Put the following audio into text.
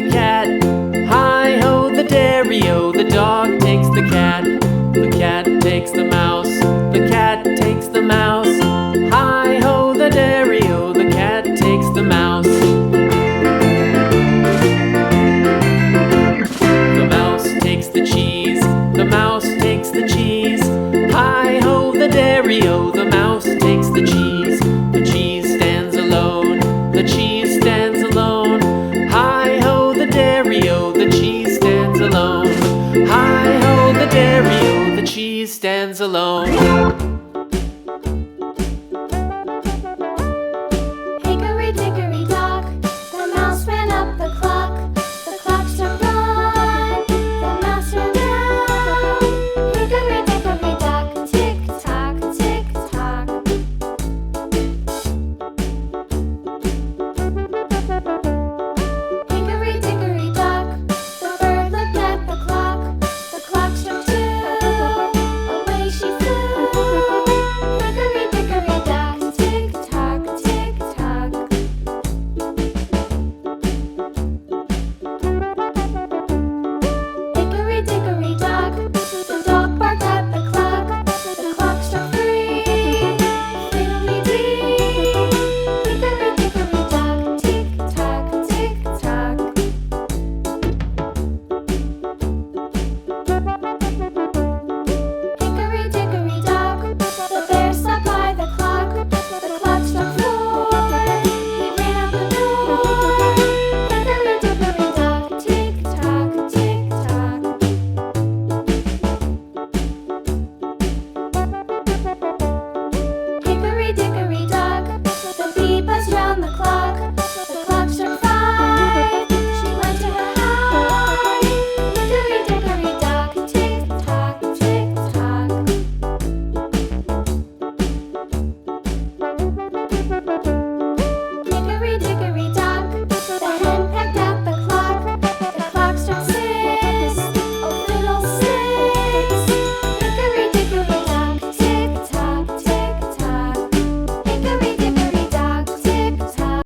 the cat. Hi-ho, the dairy-o, the dog takes the cat. The cat takes the mouse. The cat takes the mouse. Hi-ho, the dairy-o, the cat takes the mouse. The mouse takes the cheese. The mouse takes the cheese. Hi-ho, the dairy-o, the mouse takes the cheese. The cheese stands alone. The cheese stands alone. Hi-ho, the dairy-o, the cheese stands alone. Hi-ho, the dairy-o, the cheese stands alone.